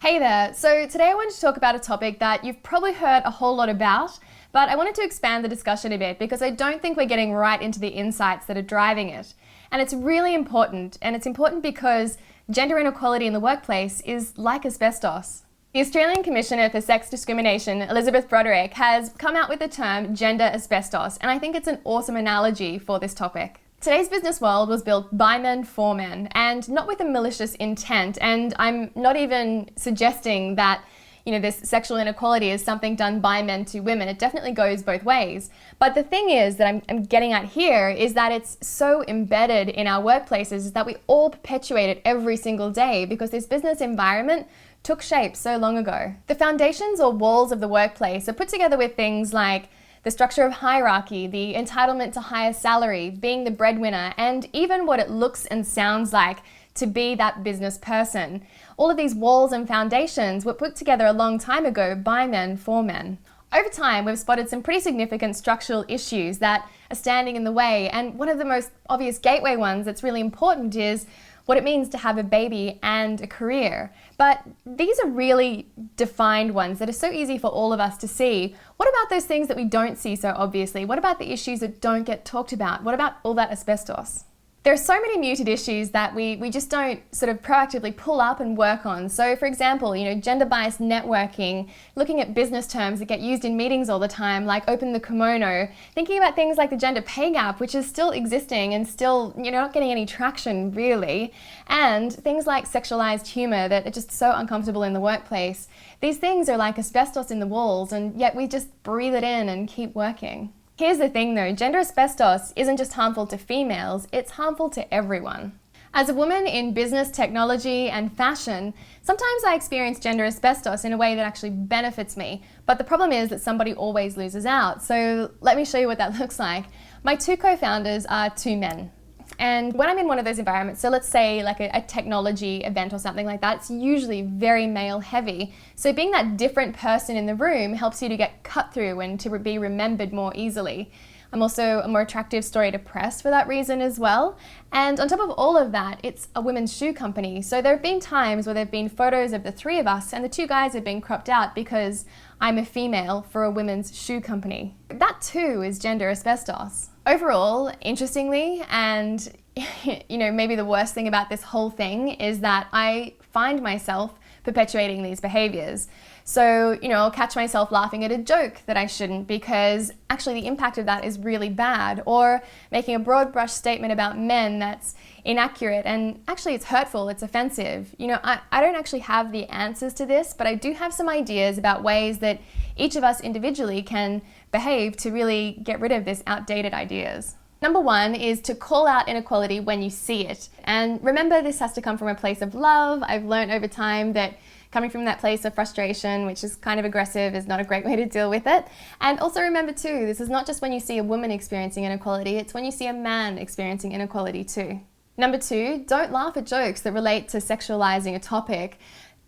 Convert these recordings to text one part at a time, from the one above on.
Hey there, so today I wanted to talk about a topic that you've probably heard a whole lot about, but I wanted to expand the discussion a bit because I don't think we're getting right into the insights that are driving it. And it's really important, and it's important because gender inequality in the workplace is like asbestos. The Australian Commissioner for Sex Discrimination, Elizabeth Broderick, has come out with the term gender asbestos, and I think it's an awesome analogy for this topic. Today's business world was built by men for men, and not with a malicious intent, and I'm not even suggesting that this sexual inequality is something done by men to women. It definitely goes both ways. But the thing is that I'm getting at here is that it's so embedded in our workplaces that we all perpetuate it every single day because this business environment took shape so long ago. The foundations or walls of the workplace are put together with things like the structure of hierarchy, the entitlement to higher salary, being the breadwinner, and even what it looks and sounds like to be that business person. All of these walls and foundations were put together a long time ago by men for men. Over time, we've spotted some pretty significant structural issues that are standing in the way, and one of the most obvious gateway ones that's really important is what it means to have a baby and a career. But these are really defined ones that are so easy for all of us to see. What about those things that we don't see so obviously? What about the issues that don't get talked about? What about all that asbestos? There are so many muted issues that we just don't sort of proactively pull up and work on. So for example, gender-biased networking, looking at business terms that get used in meetings all the time, like open the kimono, thinking about things like the gender pay gap, which is still existing and still, not getting any traction really, and things like sexualized humor that are just so uncomfortable in the workplace. These things are like asbestos in the walls, and yet we just breathe it in and keep working. Here's the thing though, gender asbestos isn't just harmful to females, it's harmful to everyone. As a woman in business, technology, and fashion, sometimes I experience gender asbestos in a way that actually benefits me, but the problem is that somebody always loses out. So let me show you what that looks like. My two co-founders are two men. And when I'm in one of those environments, so let's say like a technology event or something like that, it's usually very male heavy. So being that different person in the room helps you to get cut through and to be remembered more easily. I'm also a more attractive story to press for that reason as well. And on top of all of that, it's a women's shoe company. So there have been times where there have been photos of the three of us and the two guys have been cropped out because I'm a female for a women's shoe company. That too is gender asbestos. Overall, interestingly, and maybe the worst thing about this whole thing is that I find myself perpetuating these behaviors. So, I'll catch myself laughing at a joke that I shouldn't because actually the impact of that is really bad, or making a broad brush statement about men that's inaccurate and actually it's hurtful, it's offensive. I don't actually have the answers to this, but I do have some ideas about ways that each of us individually can behave to really get rid of this outdated ideas. Number one is to call out inequality when you see it. And remember, this has to come from a place of love. I've learned over time that coming from that place of frustration, which is kind of aggressive, is not a great way to deal with it. And also remember too, this is not just when you see a woman experiencing inequality, it's when you see a man experiencing inequality too. Number two, don't laugh at jokes that relate to sexualizing a topic.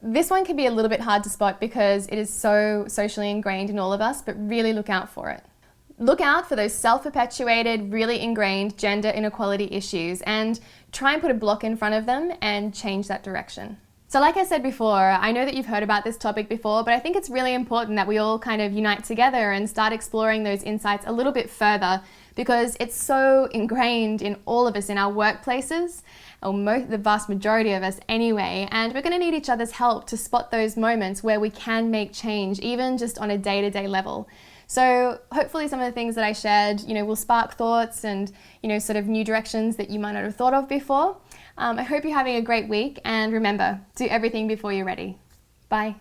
This one can be a little bit hard to spot because it is so socially ingrained in all of us, but really look out for it. Look out for those self-perpetuated, really ingrained gender inequality issues and try and put a block in front of them and change that direction. So like I said before, I know that you've heard about this topic before, but I think it's really important that we all kind of unite together and start exploring those insights a little bit further because it's so ingrained in all of us in our workplaces, or the vast majority of us anyway, and we're going to need each other's help to spot those moments where we can make change, even just on a day-to-day level. So hopefully some of the things that I shared, will spark thoughts and, sort of new directions that you might not have thought of before. I hope you're having a great week, and remember, do everything before you're ready. Bye.